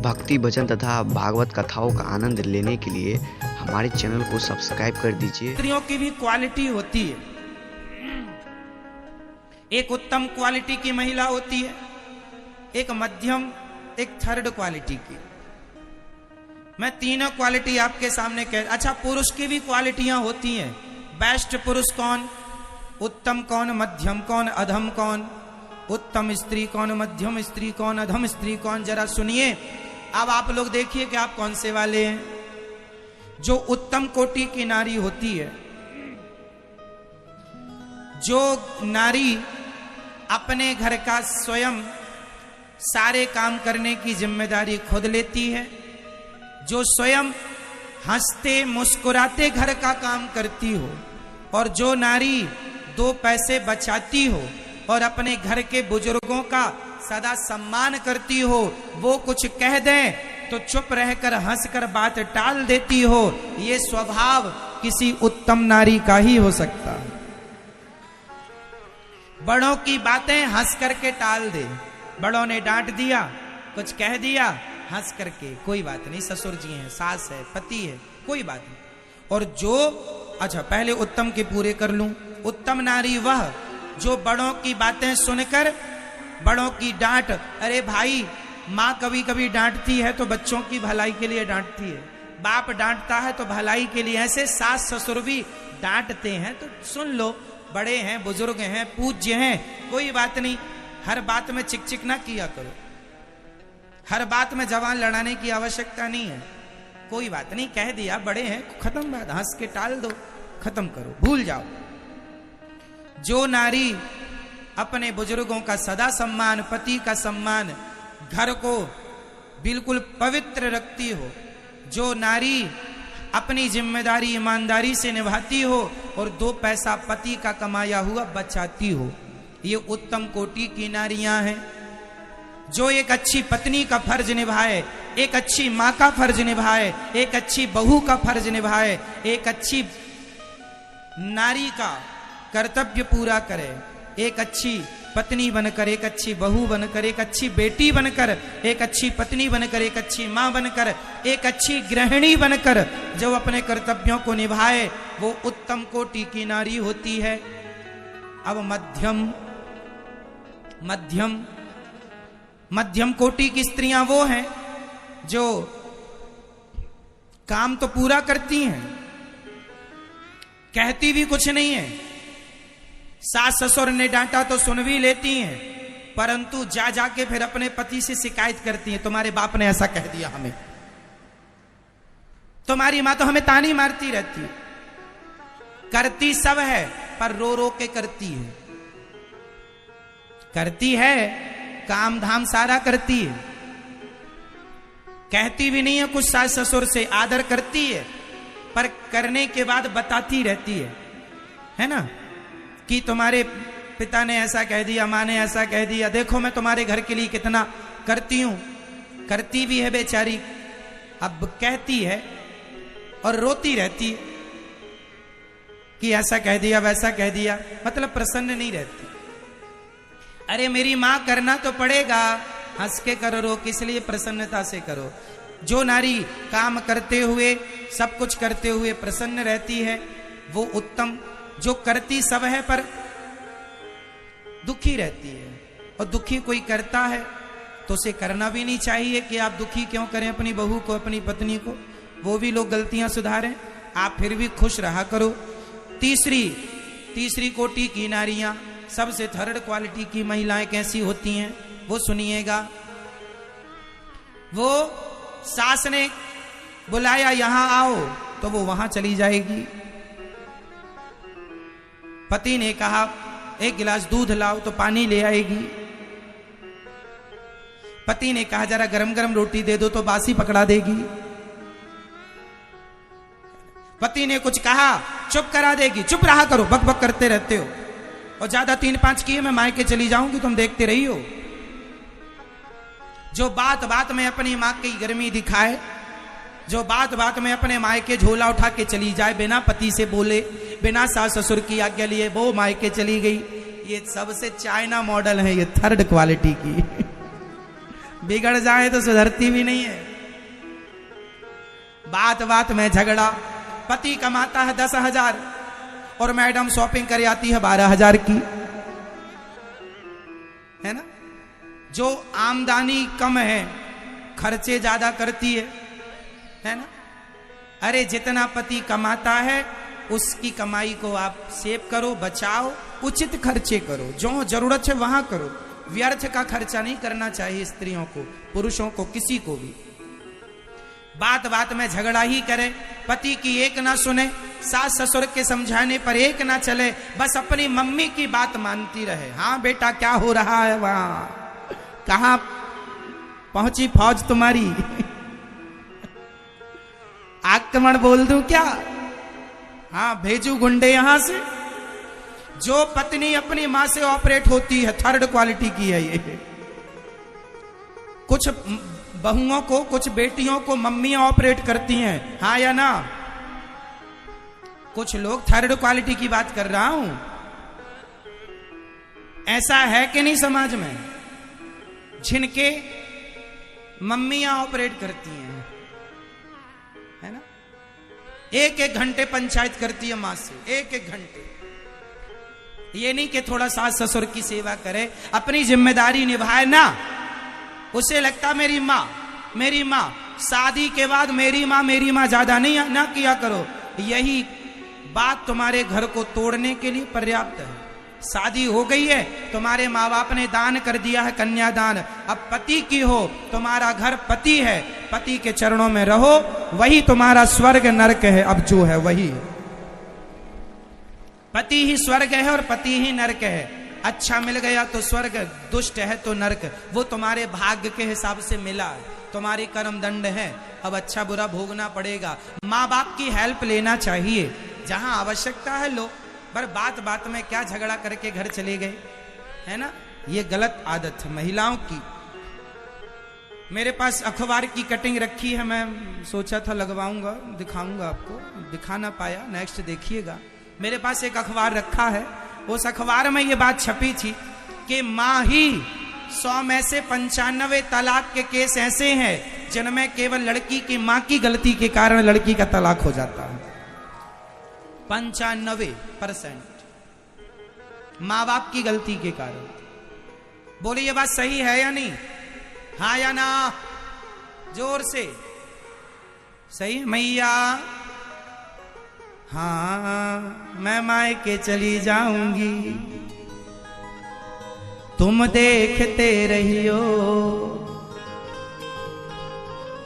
भक्ति भजन तथा भागवत कथाओं का आनंद लेने के लिए हमारे चैनल को सब्सक्राइब कर दीजिए। स्त्रियों की भी क्वालिटी होती है, एक उत्तम क्वालिटी की महिला होती है, एक मध्यम, एक थर्ड क्वालिटी की। मैं तीनों क्वालिटी आपके सामने कह। अच्छा, पुरुष की भी क्वालिटियां होती हैं। बेस्ट पुरुष कौन, उत्तम कौन, मध्यम कौन, अधम कौन, उत्तम स्त्री कौन, मध्यम स्त्री कौन, अधम स्त्री कौन, जरा सुनिए। अब आप लोग देखिए कि आप कौन से वाले हैं। जो उत्तम कोटि की नारी होती है, जो नारी अपने घर का स्वयं सारे काम करने की जिम्मेदारी खुद लेती है, जो स्वयं हंसते मुस्कुराते घर का काम करती हो, और जो नारी दो पैसे बचाती हो और अपने घर के बुजुर्गों का सदा सम्मान करती हो, वो कुछ कह दें तो चुप रहकर हंसकर बात टाल देती हो, ये स्वभाव किसी उत्तम नारी का ही हो सकता है। बड़ों की बातें हंस करके टाल दे। बड़ों ने डांट दिया, कुछ कह दिया, हंस करके कोई बात नहीं, ससुर जी हैं, सास है, पति है, कोई बात नहीं। और जो, अच्छा पहले उत्तम के पूरे कर लूं। उत्तम नारी वह जो बड़ों की बातें सुनकर, बड़ों की डांट, अरे भाई माँ कभी कभी डांटती है तो बच्चों की भलाई के लिए डांटती है, बाप डांटता है तो भलाई के लिए, ऐसे सास ससुर भी डांटते हैं तो सुन लो, बड़े हैं, बुजुर्ग हैं, पूज्य हैं, कोई बात नहीं। हर बात में चिक चिक ना किया करो, हर बात में जवान लड़ाने की आवश्यकता नहीं है। कोई बात नहीं, कह दिया, बड़े हैं, खत्म बात, हंस के टाल दो, खत्म करो, भूल जाओ। जो नारी अपने बुजुर्गों का सदा सम्मान, पति का सम्मान, घर को बिल्कुल पवित्र रखती हो, जो नारी अपनी जिम्मेदारी ईमानदारी से निभाती हो और दो पैसा पति का कमाया हुआ बचाती हो, ये उत्तम कोटि की नारियां हैं। जो एक अच्छी पत्नी का फर्ज निभाए, एक अच्छी माँ का फर्ज निभाए, एक अच्छी बहू का फर्ज निभाए, एक अच्छी नारी का कर्तव्य पूरा करे, एक अच्छी पत्नी बनकर, एक अच्छी बहू बनकर, एक अच्छी बेटी बनकर, एक अच्छी पत्नी बनकर, एक अच्छी माँ बनकर, एक अच्छी गृहिणी बनकर जो अपने कर्तव्यों को निभाए, वो उत्तम कोटि की नारी होती है। अब मध्यम कोटि की स्त्रियां वो हैं जो काम तो पूरा करती हैं, कहती भी कुछ नहीं है, सास ससुर ने डांटा तो सुन भी लेती हैं, परंतु जा जाके फिर अपने पति से शिकायत करती हैं, तुम्हारे बाप ने ऐसा कह दिया हमें, तुम्हारी मां तो हमें तानी मारती रहती है। करती सब है पर रो रो के करती है, करती है, काम धाम सारा करती है, कहती भी नहीं है कुछ सास ससुर से, आदर करती है, पर करने के बाद बताती रहती है ना, कि तुम्हारे पिता ने ऐसा कह दिया, माँ ने ऐसा कह दिया, देखो मैं तुम्हारे घर के लिए कितना करती हूं। करती भी है बेचारी, अब कहती है और रोती रहती है कि ऐसा कह दिया, वैसा कह दिया, मतलब प्रसन्न नहीं रहती। अरे मेरी माँ, करना तो पड़ेगा, हंस के करो, रो किस लिए, प्रसन्नता से करो। जो नारी काम करते हुए, सब कुछ करते हुए प्रसन्न रहती है, वो उत्तम। जो करती सब है पर दुखी रहती है, और दुखी कोई करता है तो उसे करना भी नहीं चाहिए कि आप दुखी क्यों करें अपनी बहू को, अपनी पत्नी को, वो भी लोग गलतियां सुधारें, आप फिर भी खुश रहा करो। तीसरी कोटि की नारियां, सबसे थर्ड क्वालिटी की महिलाएं कैसी होती हैं वो सुनिएगा। वो सास ने बुलाया यहां आओ तो वो वहां चली जाएगी, पति ने कहा एक गिलास दूध लाओ तो पानी ले आएगी, पति ने कहा जरा गरम गरम रोटी दे दो तो बासी पकड़ा देगी, पति ने कुछ कहा चुप करा देगी, चुप रहा करो, बक बक करते रहते हो, और ज्यादा 3-5 किए मैं मायके चली जाऊंगी, तुम देखते रही हो। जो बात बात में अपनी माँ की गर्मी दिखाए, जो बात बात में अपने मायके झोला उठा के चली जाए, बिना पति से बोले, बिना सास ससुर की आज्ञा लिए वो मायके चली गई, ये सबसे चाइना मॉडल है, ये थर्ड क्वालिटी की बिगड़ जाए तो सुधरती भी नहीं है। बात बात में झगड़ा, पति कमाता है 10,000 और मैडम शॉपिंग कर आती है 12,000 की, है ना। जो आमदनी कम है खर्चे ज्यादा करती है ना। अरे जितना पति कमाता है उसकी कमाई को आप सेव करो, बचाओ, उचित खर्चे करो, जो जरूरत है वहां करो। व्यर्थ का खर्चा नहीं करना चाहिए स्त्रियों को, पुरुषों को, किसी को भी। बात बात में झगड़ा ही करे, पति की एक ना सुने, सास ससुर के समझाने पर एक ना चले, बस अपनी मम्मी की बात मानती रहे। हाँ बेटा क्या हो रहा है वहां, कहां पहुंची फौज तुम्हारी, आक्रमण बोल दूं क्या, हाँ भेजू गुंडे यहां से। जो पत्नी अपनी मां से ऑपरेट होती है, थर्ड क्वालिटी की है ये। कुछ बहुओं को, कुछ बेटियों को मम्मियां ऑपरेट करती हैं, हाँ या ना। कुछ लोग थर्ड क्वालिटी की बात कर रहा हूं, ऐसा है कि नहीं समाज में, जिनके मम्मियां ऑपरेट करती हैं, है ना। 1-1 घंटे पंचायत करती है मां से, 1-1 घंटे। ये नहीं कि थोड़ा सास ससुर की सेवा करे, अपनी जिम्मेदारी निभाए ना। उसे लगता मेरी माँ, शादी के बाद मेरी माँ ज्यादा नहीं ना किया करो। यही बात तुम्हारे घर को तोड़ने के लिए पर्याप्त है। शादी हो गई है, तुम्हारे माँ बाप ने दान कर दिया है, कन्यादान। अब पति की हो, तुम्हारा घर पति है, पति के चरणों में रहो, वही तुम्हारा स्वर्ग नरक है। अब जो है वही पति ही स्वर्ग है और पति ही नरक है। अच्छा मिल गया तो स्वर्ग, दुष्ट है तो नरक। वो तुम्हारे भाग्य के हिसाब से मिला है, तुम्हारी कर्म दंड है। अब अच्छा बुरा भोगना पड़ेगा। माँ बाप की हेल्प लेना चाहिए, जहां आवश्यकता है लो, पर बात बात में क्या झगड़ा करके घर चले गए, है ना। ये गलत आदत है महिलाओं की। मेरे पास अखबार की कटिंग रखी है, मैं सोचा था लगवाऊंगा, दिखाऊंगा आपको, दिखा ना पाया, नेक्स्ट देखिएगा। मेरे पास एक अखबार रखा है, उस अखबार में ये बात छपी थी कि माँ ही 100 में से 95 तलाक के केस ऐसे हैं जिनमें केवल लड़की की माँ की गलती के कारण लड़की का तलाक हो जाता है। 95% माँ बाप की गलती के कारण। बोले ये बात सही है या नहीं, हाँ या ना, जोर से। सही मैया, हाँ मैं मायके चली जाऊंगी, तुम देखते रहियो।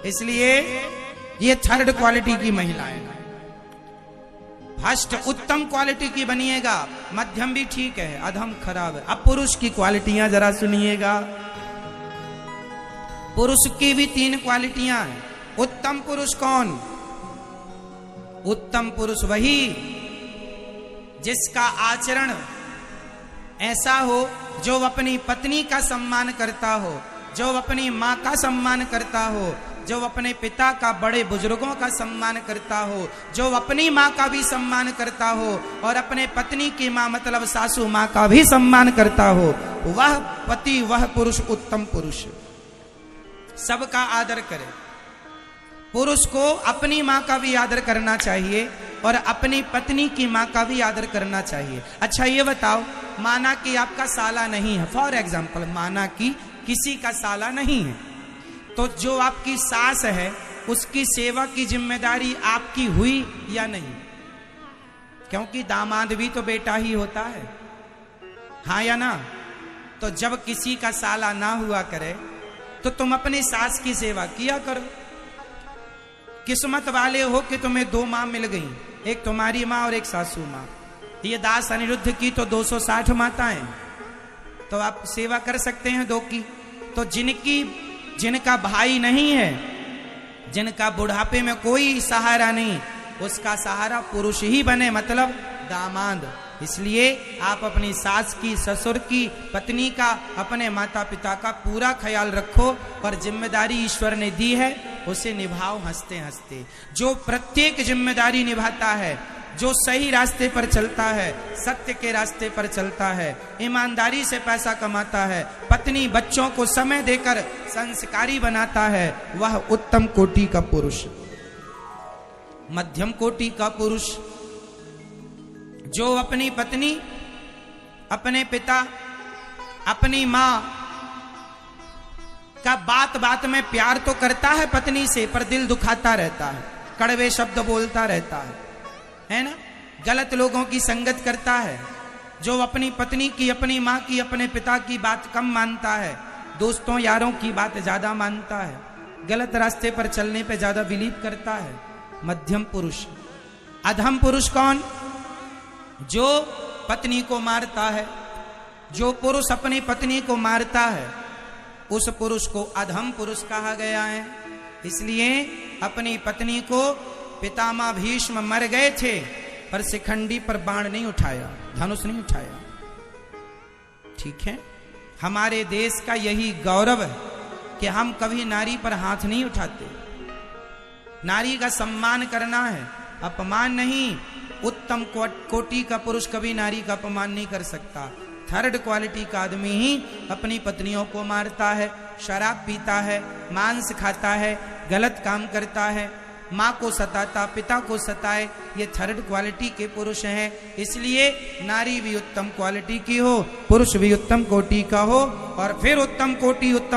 इसलिए ये थर्ड क्वालिटी की महिलाएं। फर्स्ट उत्तम क्वालिटी की बनिएगा, मध्यम भी ठीक है, अधम खराब है। अब पुरुष की क्वालिटियां जरा सुनिएगा। पुरुष की भी 3 क्वालिटियां हैं। उत्तम पुरुष कौन? उत्तम पुरुष वही जिसका आचरण ऐसा हो जो अपनी पत्नी का सम्मान करता हो, जो अपनी माँ का सम्मान करता हो, जो अपने पिता का, बड़े बुजुर्गों का सम्मान करता हो, जो अपनी माँ का भी सम्मान करता हो और अपने पत्नी की माँ मतलब सासू माँ का भी सम्मान करता हो, वह पति, वह पुरुष उत्तम पुरुष। सबका आदर करे। पुरुष को अपनी माँ का भी आदर करना चाहिए और अपनी पत्नी की माँ का भी आदर करना चाहिए। अच्छा ये बताओ, माना कि आपका साला नहीं है, फॉर एग्जाम्पल माना कि किसी का साला नहीं है, तो जो आपकी सास है उसकी सेवा की जिम्मेदारी आपकी हुई या नहीं? क्योंकि दामाद भी तो बेटा ही होता है, हाँ या ना। तो जब किसी का साला ना हुआ करे तो तुम अपनी सास की सेवा किया करो। किस्मत वाले हो कि तुम्हें 2 माँ मिल गई, एक तुम्हारी माँ और एक सासू माँ। ये दास अनिरुद्ध की तो 260 माताएं, तो आप सेवा कर सकते हैं 2 की। तो जिनका भाई नहीं है, जिनका बुढ़ापे में कोई सहारा नहीं, उसका सहारा पुरुष ही बने, मतलब दामाद। इसलिए आप अपनी सास की, ससुर की, पत्नी का, अपने माता पिता का पूरा ख्याल रखो और जिम्मेदारी ईश्वर ने दी है उसे निभाओ हंसते हंसते। जो प्रत्येक जिम्मेदारी निभाता है जो सही रास्ते पर चलता है, सत्य के रास्ते पर चलता है, ईमानदारी से पैसा कमाता है, पत्नी बच्चों को समय देकर संस्कारी बनाता है, वह उत्तम कोटि का पुरुष। मध्यम कोटि का पुरुष जो अपनी पत्नी, अपने पिता, अपनी मां का बात बात में प्यार तो करता है पत्नी से, पर दिल दुखाता रहता है, कड़वे शब्द बोलता रहता है ना। गलत लोगों की संगत करता है, जो अपनी पत्नी की, अपनी मां की, अपने पिता की बात कम मानता है, दोस्तों यारों की बात ज्यादा मानता है, गलत रास्ते पर चलने पे ज्यादा बिलीव करता है, मध्यम पुरुष। अधम पुरुष कौन? जो पत्नी को मारता है। जो पुरुष अपनी पत्नी को मारता है उस पुरुष को अधम पुरुष कहा गया है। इसलिए अपनी पत्नी को पितामह भीष्म मर गए थे, पर शिखंडी पर बाण नहीं उठाया, धनुष नहीं उठाया। ठीक है, हमारे देश का यही गौरव है कि हम कभी नारी पर हाथ नहीं उठाते। नारी का सम्मान करना है, अपमान नहीं। उत्तम कोटि का पुरुष कभी नारी का अपमान नहीं कर सकता। थर्ड क्वालिटी का आदमी ही अपनी पत्नियों को मारता है, शराब पीता है, मांस खाता है, गलत काम करता है, माँ को सताता, पिता को सताए, ये थर्ड क्वालिटी के पुरुष हैं। इसलिए नारी भी उत्तम क्वालिटी की हो, पुरुष भी उत्तम कोटि का हो, और फिर उत्तम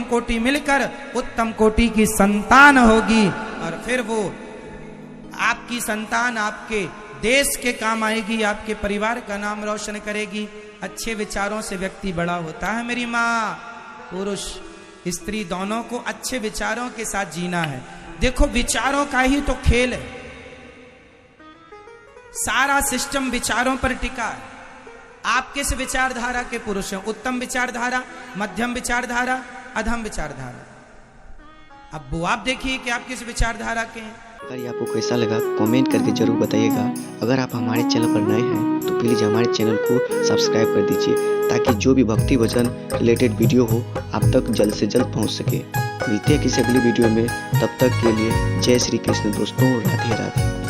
कोटि मिलकर उत्तम कोटि की संतान होगी, और फिर वो आपकी संतान आपके देश के काम आएगी, आपके परिवार का नाम रोशन करेगी। अच्छे विचारों से व्यक्ति बड़ा होता है मेरी माँ। पुरुष स्त्री दोनों को अच्छे विचारों के साथ जीना है। देखो, विचारों का ही तो खेल है, सारा सिस्टम विचारों पर टिका है। आप किस विचारधारा के पुरुष हैं? उत्तम विचारधारा, मध्यम विचारधारा, अधम विचारधारा। अब वो आप देखिए कि आप किस विचारधारा के हैं। अगर ये आपको कैसा लगा कमेंट करके जरूर बताइएगा। अगर आप हमारे चैनल पर नए हैं तो प्लीज़ हमारे चैनल को सब्सक्राइब कर दीजिए, ताकि जो भी भक्ति भजन रिलेटेड वीडियो हो आप तक जल्द से जल्द पहुंच सके। मिलते हैं किसी अगली वीडियो में, तब तक के लिए जय श्री कृष्ण दोस्तों, राधे राधे।